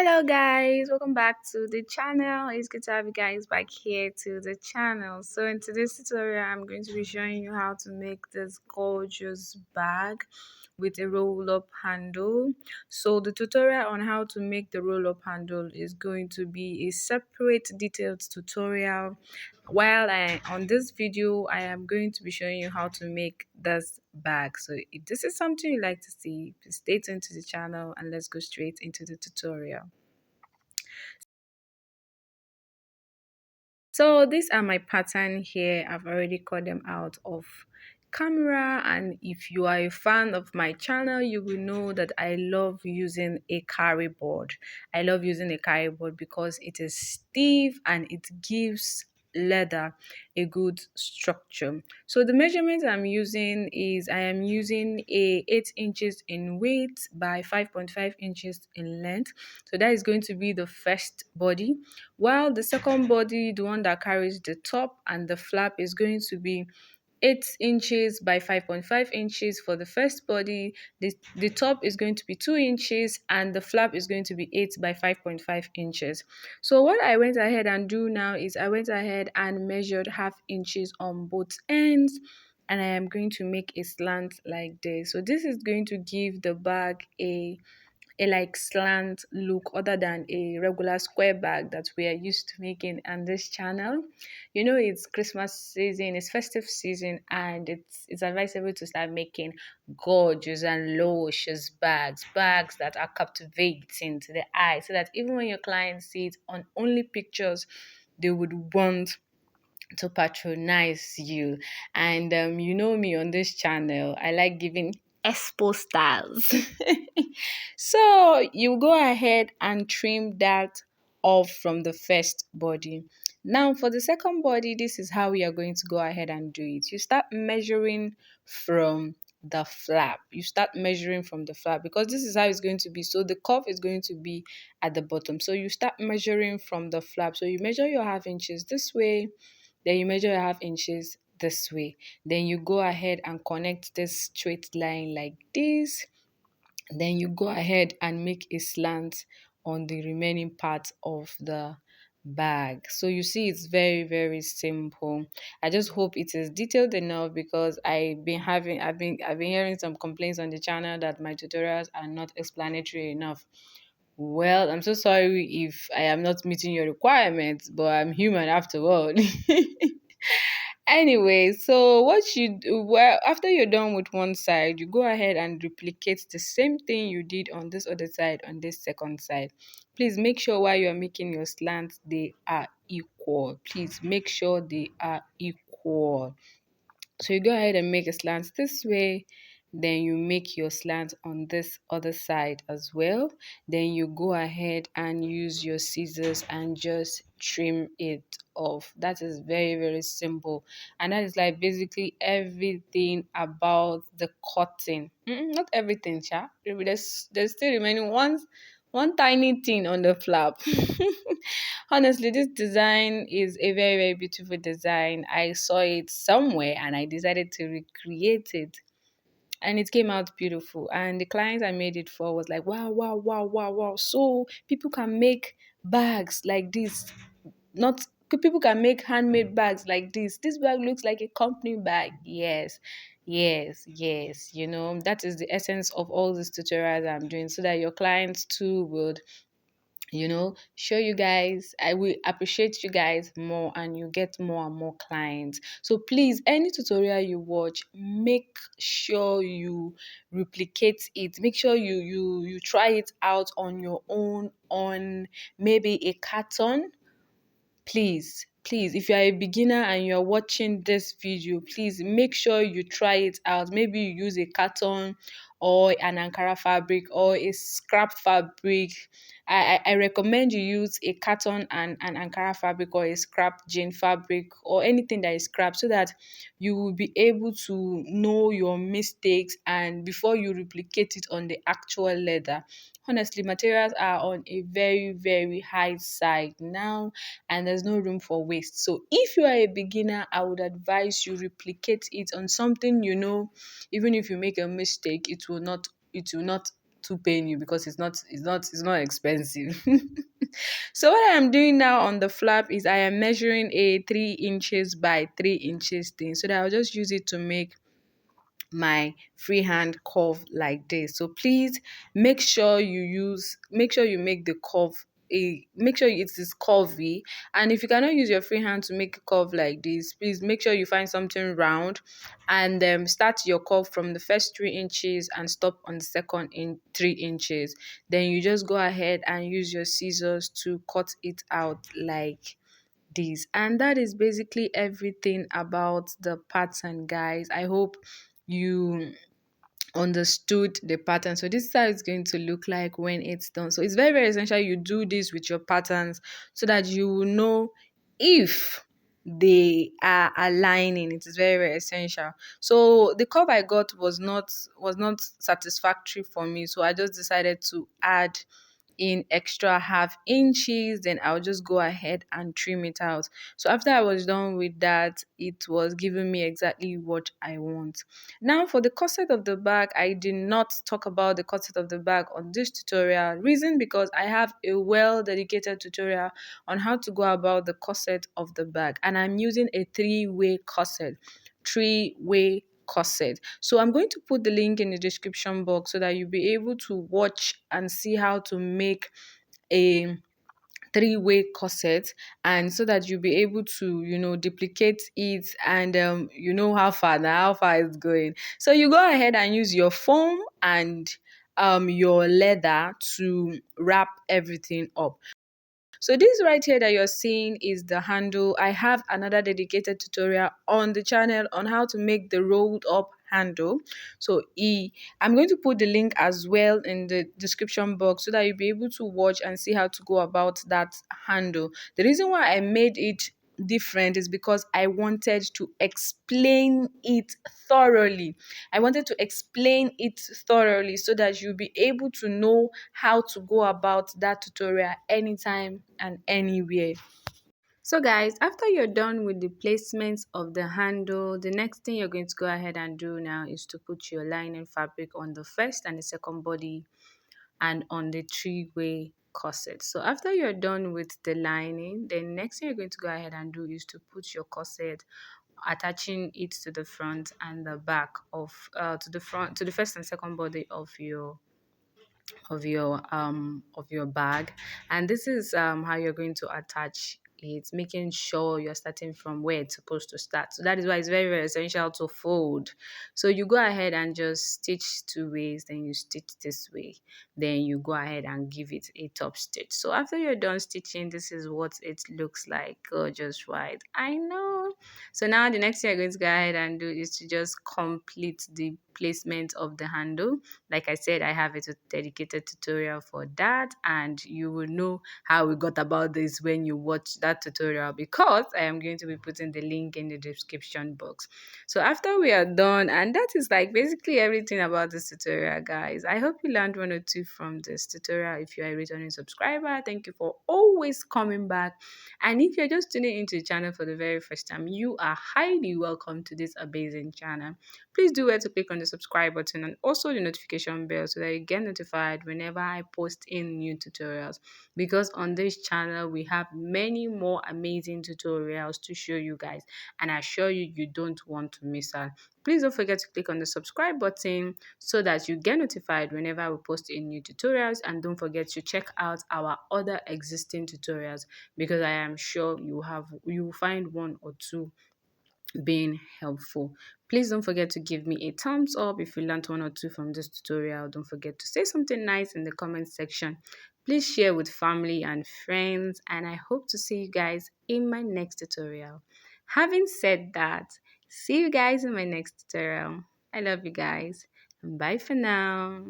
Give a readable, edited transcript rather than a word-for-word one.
Hello guys, welcome back to the channel. It's good to have you guys back here to the channel. So in today's tutorial, I'm going to be showing you how to make this gorgeous bag with a roll-up handle. So the tutorial on how to make the roll-up handle is going to be a separate detailed tutorial. While on this video, I am going to be showing you how to make this bag. So if this is something you like to see, please stay tuned to the channel and let's go straight into the tutorial. So these are my pattern here. I've already cut them out of camera, and if you are a fan of my channel, you will know that I love using a carry board. I love using a carry board because it is stiff and it gives leather a good structure. So the measurement I'm using is I am using a 8 inches in width by 5.5 inches in length. So that is going to be the first body, while the second body, the one that carries the top and the flap, is going to be 8 inches by 5.5 inches for the first body. The top is going to be 2 inches and the flap is going to be 8 by 5.5 inches. So what I went ahead and do now is I went ahead and measured half inches on both ends, and I am going to make a slant like this. So this is going to give the bag a like slant look other than a regular square bag that we are used to making on this channel. You know, it's Christmas season, it's festive season, and it's advisable to start making gorgeous and luscious bags that are captivating to the eye, so that even when your clients see it on only pictures, they would want to patronize you. And you know me on this channel, I like giving expo styles. So you go ahead and trim that off from the first body. Now for the second body, this is how we are going to go ahead and do it. You start measuring from the flap. You start measuring from the flap because this is how it's going to be. So the cuff is going to be at the bottom. So you start measuring from the flap. So you measure your half inches this way, then you measure your half inches this way. Then you go ahead and connect this straight line like this. Then you go ahead and make a slant on the remaining part of the bag. So you see, it's very simple. I just hope it is detailed enough because I've been hearing some complaints on the channel that my tutorials are not explanatory enough. Well, I'm so sorry if I am not meeting your requirements, but I'm human after all. Anyway, so what you do, well, after you're done with one side, you go ahead and replicate the same thing you did on this other side on this second side. Please make sure while you're making your slants, they are equal. Please make sure they are equal. So you go ahead and make a slant this way, then you make your slant on this other side as well. Then you go ahead and use your scissors and just trim it off. That is very simple, and that is like basically everything about the cutting. Not everything, cha. There's still remaining one tiny thing on the flap. Honestly, this design is a very beautiful design. I saw it somewhere and I decided to recreate it. And it came out beautiful. And the client I made it for was like, wow. So people can make bags like this. Not people can make handmade bags like this. This bag looks like a company bag. Yes. You know, that is the essence of all these tutorials I'm doing so that your clients too would show you guys. I will appreciate you guys more and you get more and more clients. So please, any tutorial you watch, make sure you replicate it. Make sure you try it out on your own, on maybe a carton. Please, if you're a beginner and you're watching this video, please make sure you try it out. Maybe you use a carton or an ankara fabric or a scrap fabric. I recommend you use a carton and an ankara fabric or a scrap jean fabric or anything that is scrap, so that you will be able to know your mistakes and before you replicate it on the actual leather. Honestly, materials are on a very high side now, and there's no room for waste. So if you are a beginner, I would advise you replicate it on something even if you make a mistake, it will not too pain you because it's not expensive. So what I'm doing now on the flap is I am measuring a 3 inches by 3 inches thing, so that I'll just use it to make my freehand curve like this. So please make sure you make the curve make sure it is curvy. And if you cannot use your free hand to make a curve like this, please make sure you find something round, and start your curve from the first 3 inches and stop on the second in 3 inches. Then you just go ahead and use your scissors to cut it out like this. And that is basically everything about the pattern, guys. I hope you understood the pattern. So this is how it's going to look like when it's done. So it's very, very essential you do this with your patterns so that you will know if they are aligning. It is very, very essential. So the curve I got was not satisfactory for me, so I just decided to add in extra half inches. Then I'll just go ahead and trim it out. So after I was done with that, it was giving me exactly what I want. Now for the corset of the bag, I did not talk about the corset of the bag on this tutorial. Reason because I have a well dedicated tutorial on how to go about the corset of the bag, and I'm using a three-way corset. Three-way corset. So I'm going to put the link in the description box so that you'll be able to watch and see how to make a three-way corset, and so that you'll be able to duplicate it, and you know how far it's going. So you go ahead and use your foam and your leather to wrap everything up. So this right here that you're seeing is the handle. I have another dedicated tutorial on the channel on how to make the rolled up handle. So I'm going to put the link as well in the description box so that you'll be able to watch and see how to go about that handle. The reason why I made it different is because I wanted to explain it thoroughly. I wanted to explain it thoroughly so that you'll be able to know how to go about that tutorial anytime and anywhere. So guys, after you're done with the placements of the handle, the next thing you're going to go ahead and do now is to put your lining fabric on the first and the second body and on the three-way corset. So after you're done with the lining, the next thing you're going to go ahead and do is to put your corset, attaching it to the front and the back of to the first and second body of your bag. And this is how you're going to attach it, making sure you're starting from where it's supposed to start. So that is why it's very, very essential to fold. So you go ahead and just stitch two ways, then you stitch this way, then you go ahead and give it a top stitch. So after you're done stitching, this is what it looks like. Gorgeous, right? I know. So now the next thing you're going to go ahead and do is to just complete the placement of the handle. Like I said, I have a dedicated tutorial for that, and you will know how we got about this when you watch that tutorial, because I am going to be putting the link in the description box. So after we are done, and that is like basically everything about this tutorial, guys. I hope you learned one or two from this tutorial. If you are a returning subscriber, thank you for always coming back. And if you're just tuning into the channel for the very first time, you are highly welcome to this amazing channel. Please do well to click on the subscribe button and also the notification bell so that you get notified whenever I post in new tutorials, because on this channel we have many more amazing tutorials to show you guys, and I assure you, you don't want to miss out. Please don't forget to click on the subscribe button so that you get notified whenever we post in new tutorials, and don't forget to check out our other existing tutorials, because I am sure you will find one or two being helpful. Please don't forget to give me a thumbs up if you learned one or two from this tutorial. Don't forget to say something nice in the comment section. Please share with family and friends, and I hope to see you guys in my next tutorial. Having said that, see you guys in my next tutorial. I love you guys. Bye for now.